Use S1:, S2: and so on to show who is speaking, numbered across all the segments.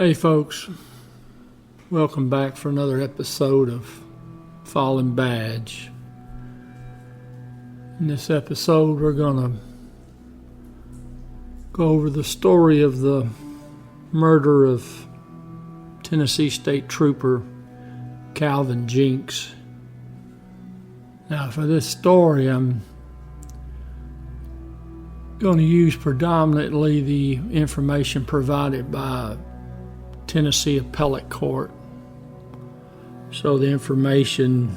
S1: Hey folks, welcome back for another episode of Fallen Badge. In this episode we're going to go over the story of the murder of Tennessee State Trooper Calvin Jenks. Now for this story I'm going to use predominantly the information provided by Tennessee Appellate Court. So the information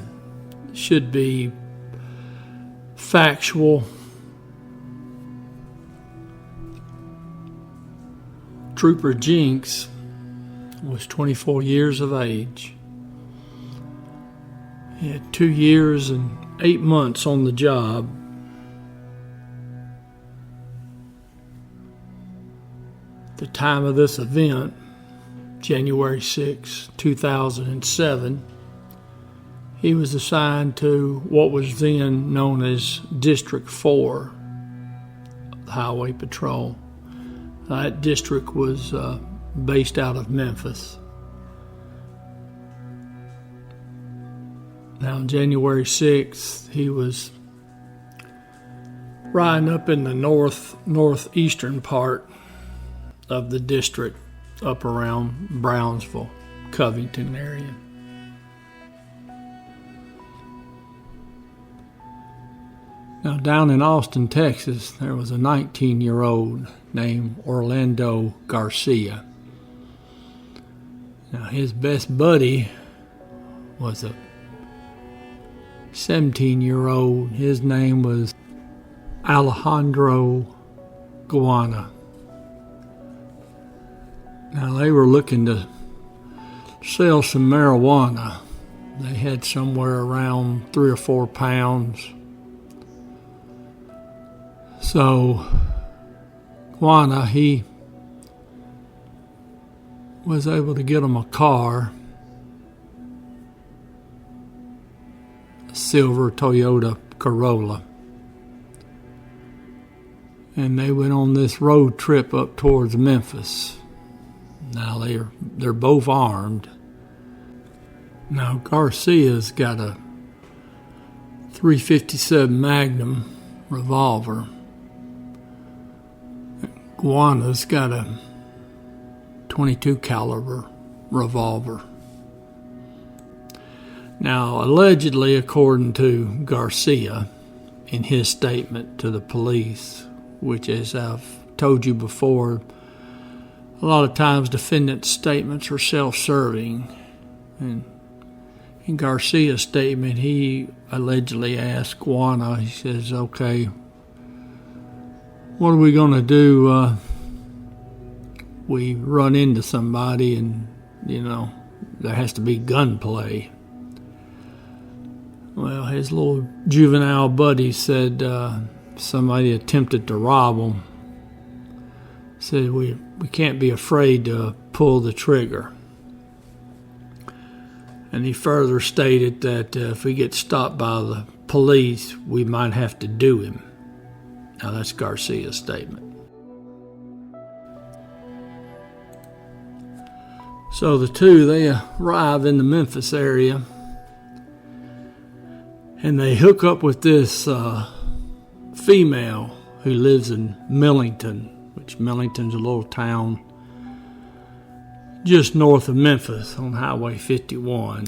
S1: should be factual. Trooper Jenks was 24 years of age. He had 2 years and 8 months on the job. At the time of this event, January 6, 2007, he was assigned to what was then known as District 4 of the Highway Patrol. That district was based out of Memphis. Now on January 6th, he was riding up in the northeastern part of the district, up around Brownsville, Covington area. Now down in Austin, Texas, there was a 19-year-old named Orlando Garcia. Now his best buddy was a 17-year-old. His name was Alejandro Guana. Now they were looking to sell some marijuana. They had somewhere around 3 or 4 pounds. So Guana, he was able to get them a car, a silver Toyota Corolla. And they went on this road trip up towards Memphis. Now they're both armed. Now Garcia's got a .357 Magnum revolver. Guana's got a .22 caliber revolver. Now allegedly, according to Garcia, in his statement to the police, which, as I've told you before, a lot of times defendants' statements are self-serving. And in Garcia's statement, he allegedly asked Guana, he says, okay, what are we going to do? We run into somebody and, there has to be gunplay. Well, his little juvenile buddy said somebody attempted to rob him. Said we can't be afraid to pull the trigger. And he further stated that if we get stopped by the police, we might have to do him. Now that's Garcia's statement. So the two, they arrive in the Memphis area and they hook up with this female who lives in Millington, which Millington's a little town just north of Memphis on Highway 51.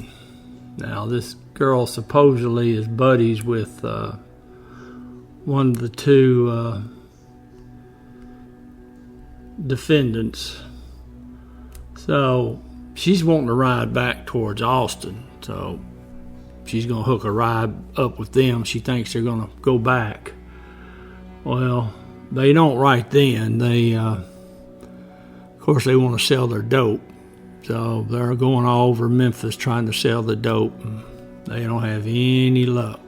S1: Now this girl supposedly is buddies with one of the two defendants. So she's wanting to ride back towards Austin. So she's going to hook a ride up with them. She thinks they're going to go back. Well, they don't right then. They, of course, they want to sell their dope. So they're going all over Memphis trying to sell the dope. And they don't have any luck.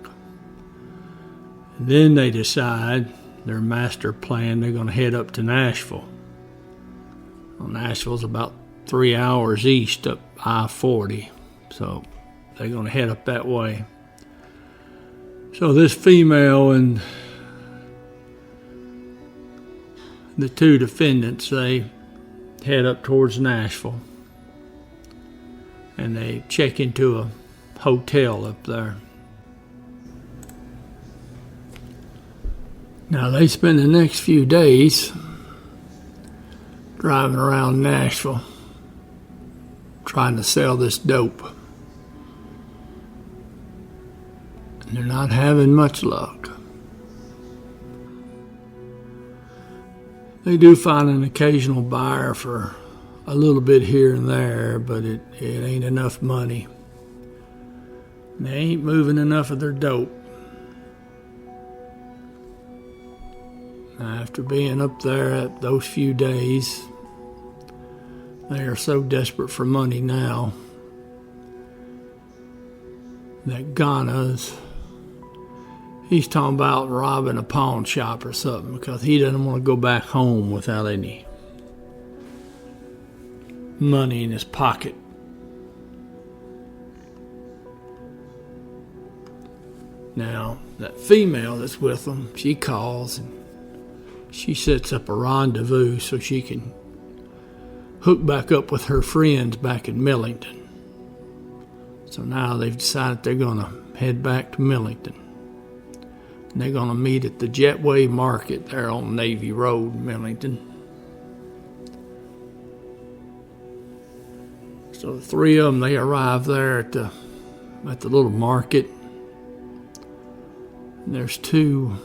S1: And then they decide their master plan, they're going to head up to Nashville. Well, Nashville's about 3 hours east up I-40. So they're going to head up that way. So this female and the two defendants, they head up towards Nashville. And they check into a hotel up there. Now they spend the next few days driving around Nashville trying to sell this dope. And they're not having much luck. They do find an occasional buyer for a little bit here and there, but it ain't enough money. They ain't moving enough of their dope. Now, after being up there at those few days, they are so desperate for money now that Guana's, he's talking about robbing a pawn shop or something because he doesn't want to go back home without any money in his pocket. Now, that female that's with them, she calls and she sets up a rendezvous so she can hook back up with her friends back in Millington. So now they've decided they're going to head back to Millington. And they're going to meet at the Jetway Market there on Navy Road, Millington. So the three of them, they arrive there at the little market. And there's two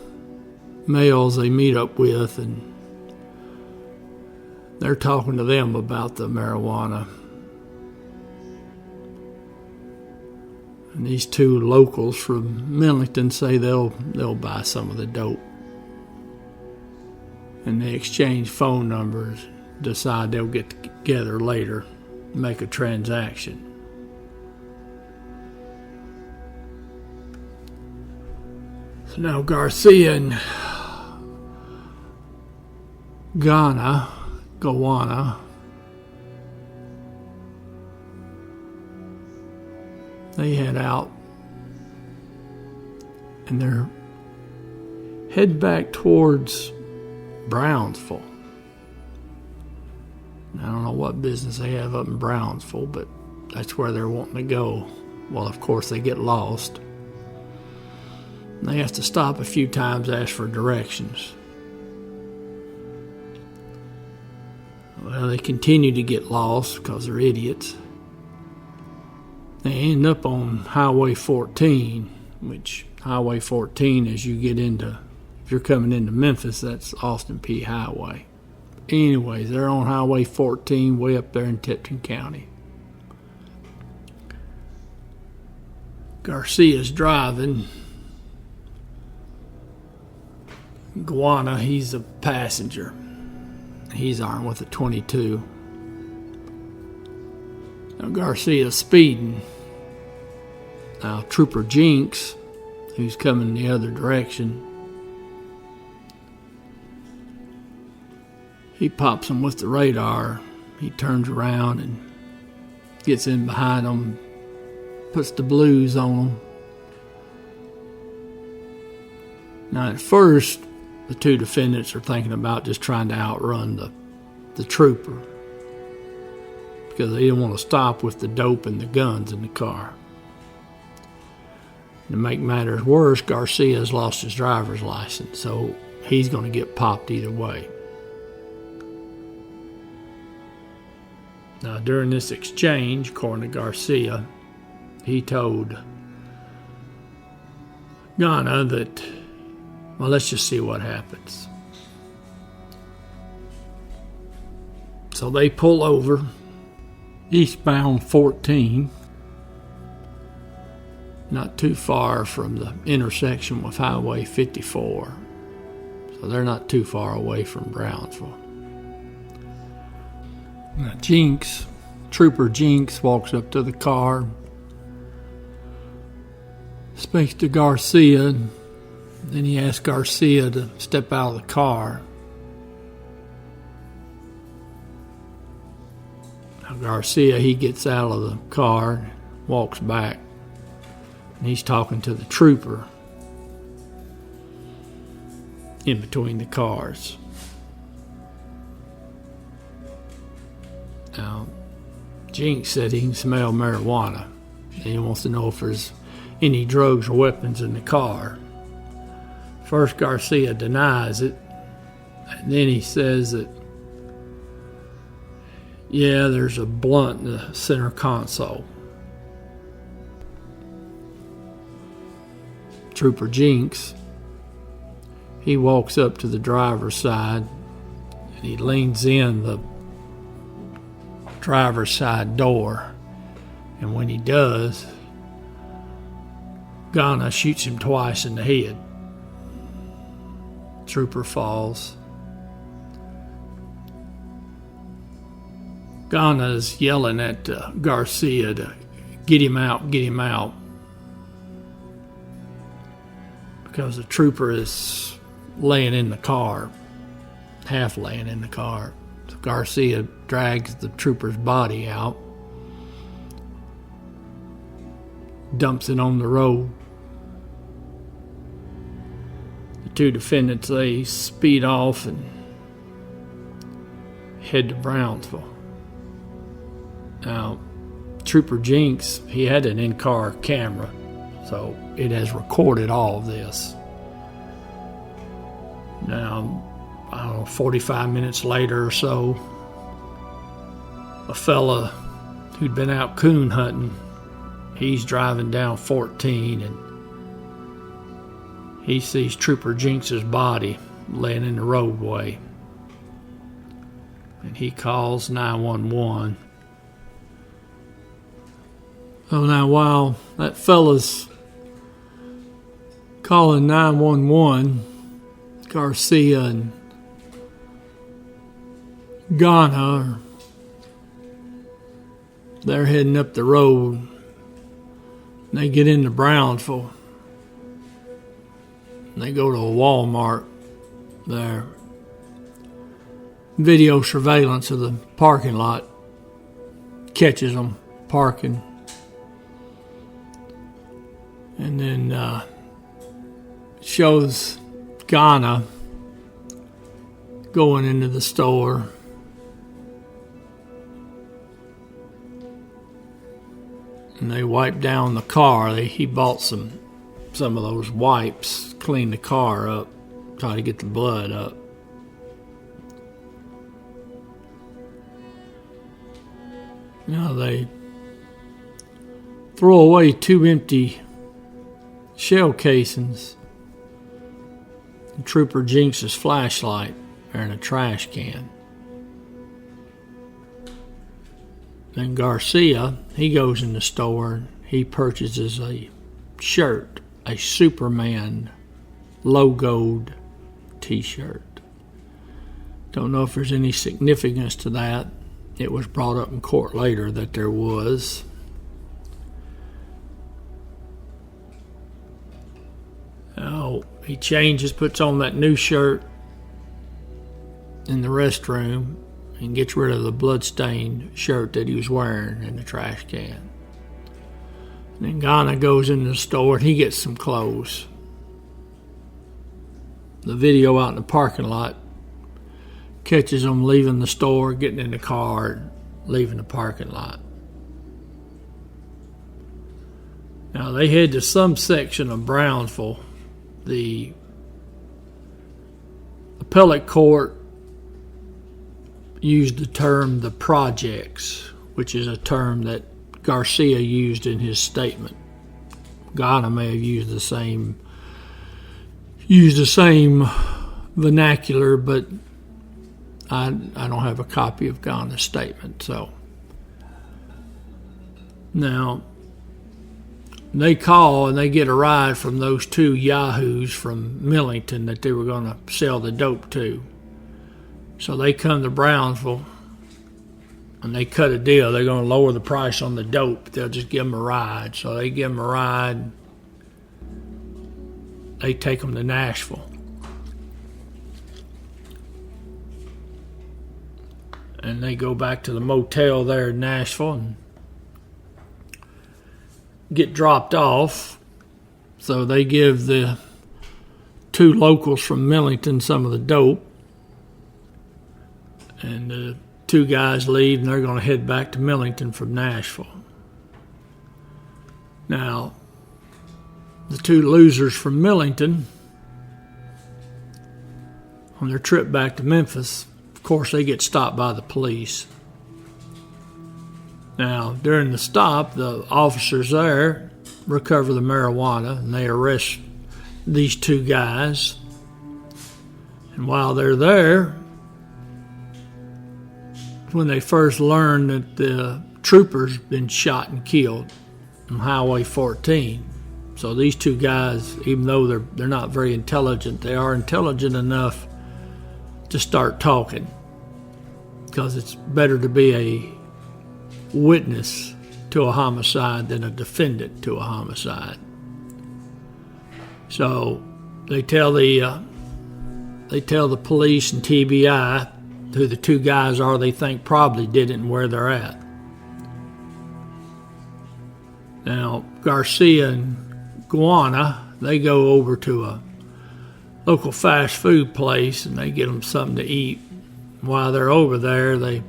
S1: males they meet up with, and they're talking to them about the marijuana. And these two locals from Millington say they'll buy some of the dope. And they exchange phone numbers, decide they'll get together later, make a transaction. So now Garcia and Guana, they head out and they're head back towards Brownsville. I don't know what business they have up in Brownsville, but that's where they're wanting to go. Well, of course, they get lost. And they have to stop a few times, ask for directions. Well, they continue to get lost because they're idiots. They end up on Highway 14, which Highway 14, as you get into, if you're coming into Memphis, that's Austin P. Highway. Anyways, they're on Highway 14 way up there in Tipton County. Garcia's driving. Guana, he's a passenger. He's armed with a .22. Now Garcia's speeding. Now Trooper Jenks, who's coming the other direction, he pops him with the radar. He turns around and gets in behind him, puts the blues on him. Now at first, the two defendants are thinking about just trying to outrun the trooper because they didn't want to stop with the dope and the guns in the car. To make matters worse, Garcia's lost his driver's license, so he's going to get popped either way. Now, during this exchange, according to Garcia, he told Guana that, well, let's just see what happens. So they pull over eastbound 14, not too far from the intersection with Highway 54. So they're not too far away from Brownsville. Now Trooper Jenks walks up to the car, speaks to Garcia, then he asks Garcia to step out of the car. Now Garcia, he gets out of the car, walks back, and he's talking to the trooper in between the cars. Now, Jenks said he can smell marijuana. And he wants to know if there's any drugs or weapons in the car. First, Garcia denies it, and then he says that, yeah, there's a blunt in the center console. Trooper Jenks, he walks up to the driver's side, and he leans in the driver's side door, and when he does, Guana shoots him twice in the head. Trooper falls. Guana's yelling at Garcia to get him out, because the trooper is laying in the car, half laying in the car. So Garcia drags the trooper's body out, dumps it on the road. The two defendants, they speed off and head to Brownsville. Now, Trooper Jenks, he had an in-car camera, so it has recorded all of this. Now, I don't know, 45 minutes later or so, a fella who'd been out coon hunting, he's driving down 14 and he sees Trooper Jenks' body laying in the roadway. And he calls 911. So now while that fella's calling 911, Garcia and Guana, they're heading up the road. They get into Brownsville. They go to a Walmart there. Video surveillance of the parking lot catches them parking. And then shows Guana going into the store. And they wipe down the car. He bought some of those wipes, clean the car up, try to get the blood up. Now they throw away 2 empty shell casings and Trooper Jenks' flashlight are in a trash can. Then Garcia, he goes in the store and he purchases a shirt, a Superman logoed t-shirt. Don't know if there's any significance to that. It was brought up in court later that there was. Oh, he changes, puts on that new shirt in the restroom and gets rid of the bloodstained shirt that he was wearing in the trash can. And then Guana goes into the store and he gets some clothes. The video out in the parking lot catches them leaving the store, getting in the car, and leaving the parking lot. Now they head to some section of Brownsville. The appellate court used the term the projects, which is a term that Garcia used in his statement. Guana may have used the same vernacular, but I don't have a copy of Guana's statement. So now they call and they get a ride from those two yahoos from Millington that they were going to sell the dope to. So they come to Brownsville and they cut a deal. They're going to lower the price on the dope. They'll just give them a ride. So they give them a ride. They take them to Nashville. And they go back to the motel there in Nashville and get dropped off. So they give the two locals from Millington some of the dope. And the two guys leave, and they're going to head back to Millington from Nashville. Now, the two losers from Millington, on their trip back to Memphis, of course, they get stopped by the police. Now, during the stop, the officers there recover the marijuana, and they arrest these two guys. And while they're there, when they first learn that the trooper's been shot and killed on Highway 14. So these two guys, even though they're not very intelligent, they are intelligent enough to start talking, because it's better to be a witness to a homicide than a defendant to a homicide. So they tell the police and TBI who the two guys are they think probably did it and where they're at. Now, Garcia and Guana, they go over to a local fast food place and they get them something to eat. While they're over there, they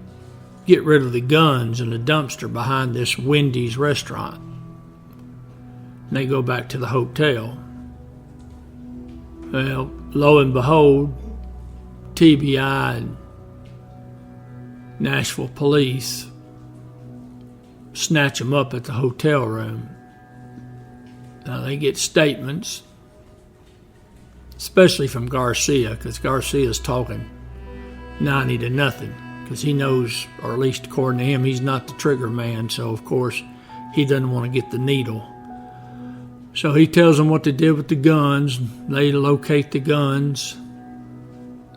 S1: get rid of the guns in the dumpster behind this Wendy's restaurant. And they go back to the hotel. Well, lo and behold, TBI and Nashville police snatch them up at the hotel room. Now they get statements, especially from Garcia, because Garcia's talking 90 to nothing, because he knows, or at least according to him, he's not the trigger man, so of course he doesn't want to get the needle. So he tells them what they did with the guns. They locate the guns.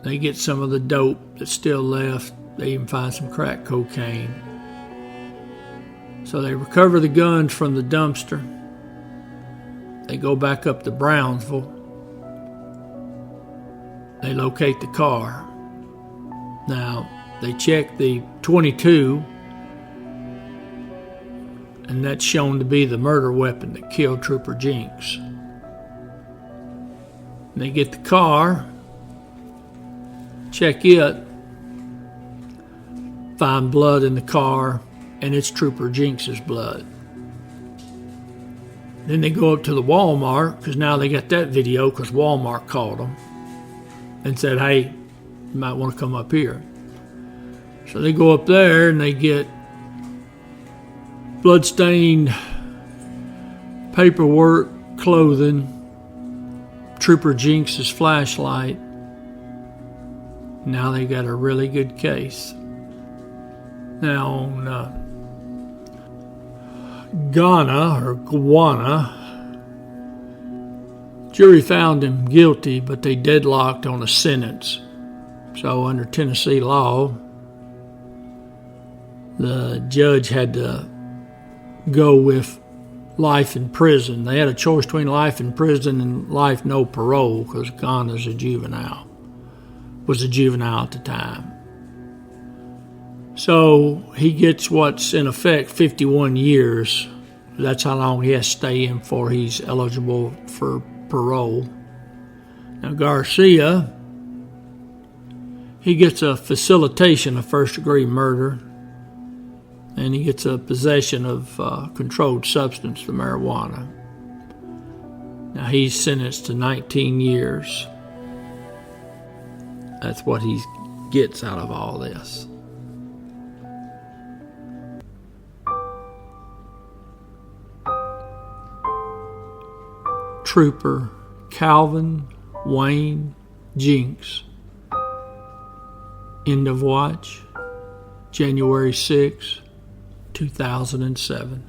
S1: They get some of the dope that's still left. They even find some crack cocaine. So they recover the guns from the dumpster. They go back up to Brownsville. They locate the car. Now, they check the .22, and that's shown to be the murder weapon that killed Trooper Jenks. They get the car, check it, find blood in the car, and it's Trooper Jenks' blood. Then they go up to the Walmart, because now they got that video, because Walmart called them and said, hey, you might want to come up here. So they go up there and they get bloodstained paperwork, clothing, Trooper Jenks' flashlight. Now they got a really good case. Now on Guana, jury found him guilty, but they deadlocked on a sentence. So under Tennessee law, the judge had to go with life in prison. They had a choice between life in prison and life no parole, because Guana's was a juvenile at the time. So he gets what's in effect 51 years. That's how long he has to stay in before he's eligible for parole. Now Garcia, he gets a facilitation of first-degree murder, and he gets a possession of controlled substance, the marijuana. Now he's sentenced to 19 years. That's what he gets out of all this. Trooper Calvin Wayne Jenks. End of watch, January 6, 2007.